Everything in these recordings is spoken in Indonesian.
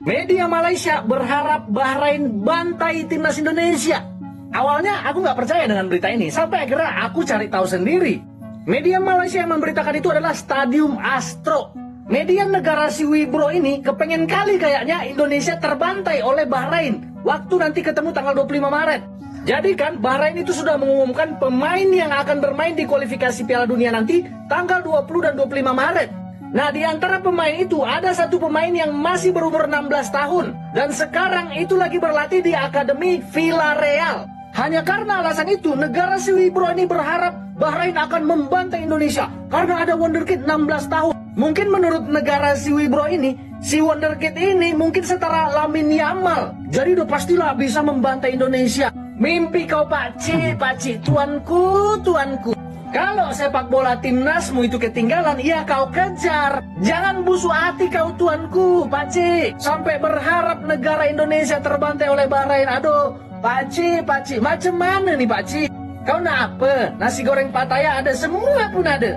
Media Malaysia berharap Bahrain bantai timnas Indonesia. Awalnya aku nggak percaya dengan berita ini, sampai akhirnya aku cari tahu sendiri. Media Malaysia yang memberitakan itu adalah Stadium Astro. Media negara si Wibro ini kepengen kali kayaknya Indonesia terbantai oleh Bahrain waktu nanti ketemu tanggal 25 Maret. Jadi kan Bahrain itu sudah mengumumkan pemain yang akan bermain di kualifikasi Piala Dunia nanti tanggal 20 dan 25 Maret. Nah, di antara pemain itu ada satu pemain yang masih berumur 16 tahun dan sekarang itu lagi berlatih di Akademi Villarreal. Hanya karena alasan itu, negara si Wibro ini berharap Bahrain akan membantai Indonesia karena ada wonderkid 16 tahun. Mungkin menurut negara si Wibro ini, si wonderkid ini mungkin setara Lamine Yamal. Jadi udah pastilah bisa membantai Indonesia. Mimpi kau pakcik, tuanku, tuanku. Kalau sepak bola timnasmu itu ketinggalan, ya kau kejar. Jangan busuk hati kau tuanku, pakcik. Sampai berharap negara Indonesia terbantai oleh Bahrain. Aduh, pakcik, macam mana nih pakcik? Kau nak apa? Nasi goreng Pattaya ada, semua pun ada.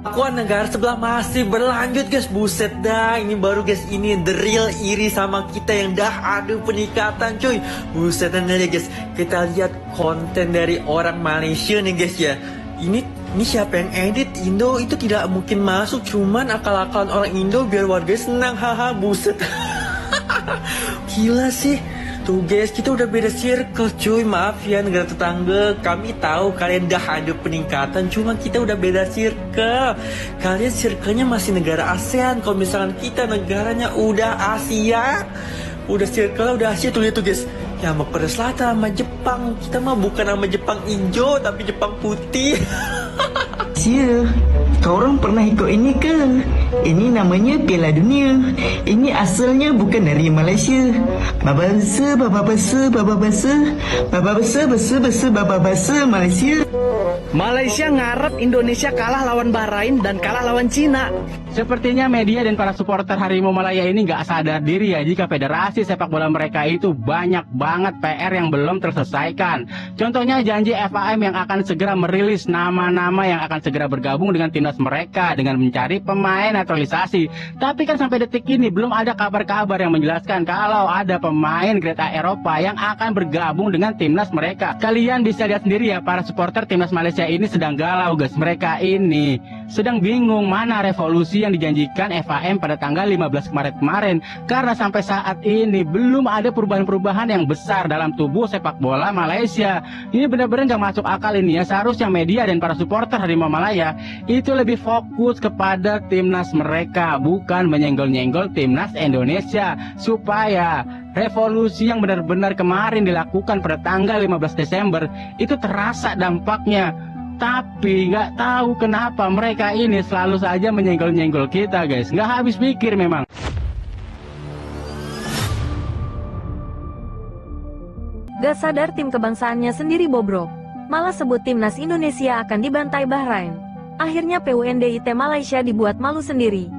Aku negara sebelah masih berlanjut guys. Buset dah, ini baru guys, ini the real iri sama kita yang dah ada peningkatan cuy. Buset dah guys, kita lihat konten dari orang Malaysia nih guys ya. Ini siapa yang edit? Indo itu tidak mungkin masuk, cuman akal-akalan orang Indo biar warga senang. Haha, buset. Gila sih. Tuh guys, kita udah beda circle cuy. Maaf ya negara tetangga, kami tahu kalian dah ada peningkatan, cuma kita udah beda circle. Kalian circle-nya masih negara ASEAN, kalau misalkan kita negaranya udah Asia. Udah circle udah Asia. Tuh lihat tuh guys, ya sama Korea Selatan sama Jepang. Kita mah bukan sama Jepang hijau, tapi Jepang putih. Sia, kau orang pernah ikut ini ke? Ini namanya Piala Dunia. Ini asalnya bukan dari Malaysia. Baba bahasa Malaysia. Malaysia ngarep Indonesia kalah lawan Bahrain dan kalah lawan Cina. Sepertinya media dan para supporter Harimau Malaya ini nggak sadar diri ya jika federasi sepak bola mereka itu banyak banget PR yang belum terselesaikan. Contohnya janji FAM yang akan segera merilis nama-nama yang akan segera bergabung dengan timnas mereka dengan mencari pemain naturalisasi. Tapi kan sampai detik ini belum ada kabar-kabar yang menjelaskan kalau ada pemain grade A Eropa yang akan bergabung dengan timnas mereka. Kalian bisa lihat sendiri ya, para supporter timnas Malaysia ini sedang galau guys. Mereka ini sedang bingung mana revolusi yang dijanjikan FAM pada tanggal 15 Maret kemarin, karena sampai saat ini belum ada perubahan-perubahan yang besar dalam tubuh sepak bola Malaysia. Ini benar-benar nggak masuk akal ini ya. Seharusnya media dan para supporter Harimau Malaya itu lebih fokus kepada timnas mereka, bukan menyenggol-nyenggol timnas Indonesia, supaya revolusi yang benar-benar kemarin dilakukan pada tanggal 15 Desember itu terasa dampaknya. Tapi nggak tahu kenapa mereka ini selalu saja menyenggol-nyenggol kita guys. Nggak habis pikir memang. Gak sadar tim kebangsaannya sendiri bobrok. Malah sebut timnas Indonesia akan dibantai Bahrain. Akhirnya PUNDIT Malaysia dibuat malu sendiri.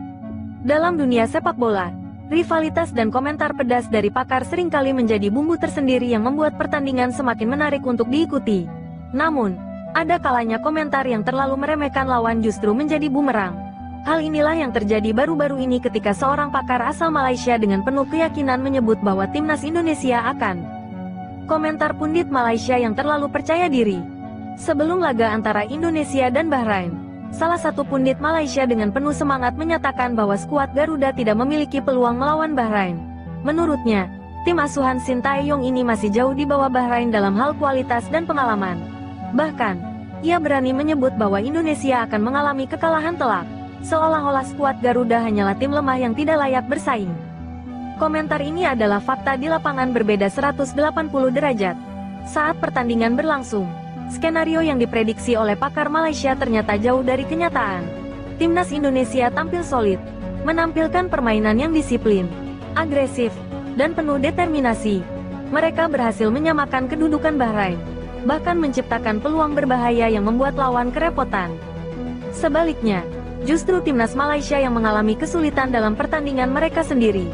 Dalam dunia sepak bola, rivalitas dan komentar pedas dari pakar seringkali menjadi bumbu tersendiri yang membuat pertandingan semakin menarik untuk diikuti. Namun, ada kalanya komentar yang terlalu meremehkan lawan justru menjadi bumerang. Hal inilah yang terjadi baru-baru ini ketika seorang pakar asal Malaysia dengan penuh keyakinan menyebut bahwa timnas Indonesia akan. Komentar pundit Malaysia yang terlalu percaya diri. Sebelum laga antara Indonesia dan Bahrain, salah satu pundit Malaysia dengan penuh semangat menyatakan bahwa skuad Garuda tidak memiliki peluang melawan Bahrain. Menurutnya, tim asuhan Sintayong ini masih jauh di bawah Bahrain dalam hal kualitas dan pengalaman. Bahkan, ia berani menyebut bahwa Indonesia akan mengalami kekalahan telak, seolah-olah skuad Garuda hanyalah tim lemah yang tidak layak bersaing. Komentar ini adalah fakta di lapangan berbeda 180 derajat. Saat pertandingan berlangsung, skenario yang diprediksi oleh pakar Malaysia ternyata jauh dari kenyataan. Timnas Indonesia tampil solid, menampilkan permainan yang disiplin, agresif, dan penuh determinasi. Mereka berhasil menyamakan kedudukan Bahrain, bahkan menciptakan peluang berbahaya yang membuat lawan kerepotan. Sebaliknya, justru timnas Malaysia yang mengalami kesulitan dalam pertandingan mereka sendiri.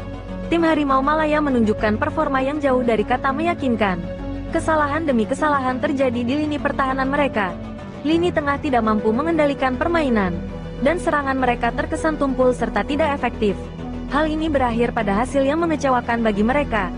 Tim Harimau Malaya menunjukkan performa yang jauh dari kata meyakinkan. Kesalahan demi kesalahan terjadi di lini pertahanan mereka. Lini tengah tidak mampu mengendalikan permainan, dan serangan mereka terkesan tumpul serta tidak efektif. Hal ini berakhir pada hasil yang mengecewakan bagi mereka.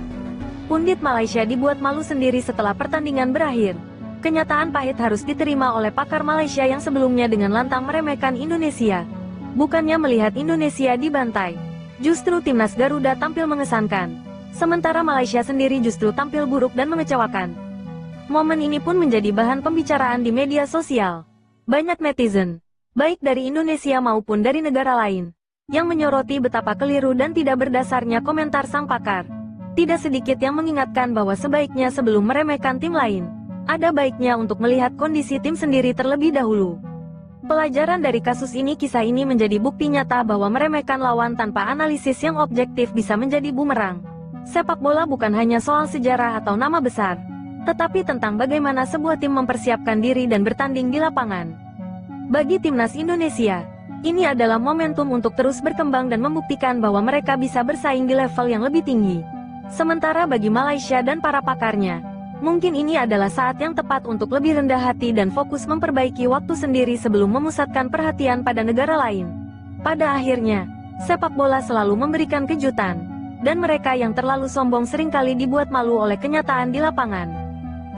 Pundit Malaysia dibuat malu sendiri setelah pertandingan berakhir. Kenyataan pahit harus diterima oleh pakar Malaysia yang sebelumnya dengan lantang meremehkan Indonesia. Bukannya melihat Indonesia dibantai, justru timnas Garuda tampil mengesankan. Sementara Malaysia sendiri justru tampil buruk dan mengecewakan. Momen ini pun menjadi bahan pembicaraan di media sosial. Banyak netizen, baik dari Indonesia maupun dari negara lain, yang menyoroti betapa keliru dan tidak berdasarnya komentar sang pakar. Tidak sedikit yang mengingatkan bahwa sebaiknya sebelum meremehkan tim lain, ada baiknya untuk melihat kondisi tim sendiri terlebih dahulu. Pelajaran dari kasus ini, kisah ini menjadi bukti nyata bahwa meremehkan lawan tanpa analisis yang objektif bisa menjadi bumerang. Sepak bola bukan hanya soal sejarah atau nama besar, tetapi tentang bagaimana sebuah tim mempersiapkan diri dan bertanding di lapangan. Bagi timnas Indonesia, ini adalah momentum untuk terus berkembang dan membuktikan bahwa mereka bisa bersaing di level yang lebih tinggi. Sementara bagi Malaysia dan para pakarnya, mungkin ini adalah saat yang tepat untuk lebih rendah hati dan fokus memperbaiki waktu sendiri sebelum memusatkan perhatian pada negara lain. Pada akhirnya, sepak bola selalu memberikan kejutan, dan mereka yang terlalu sombong seringkali dibuat malu oleh kenyataan di lapangan.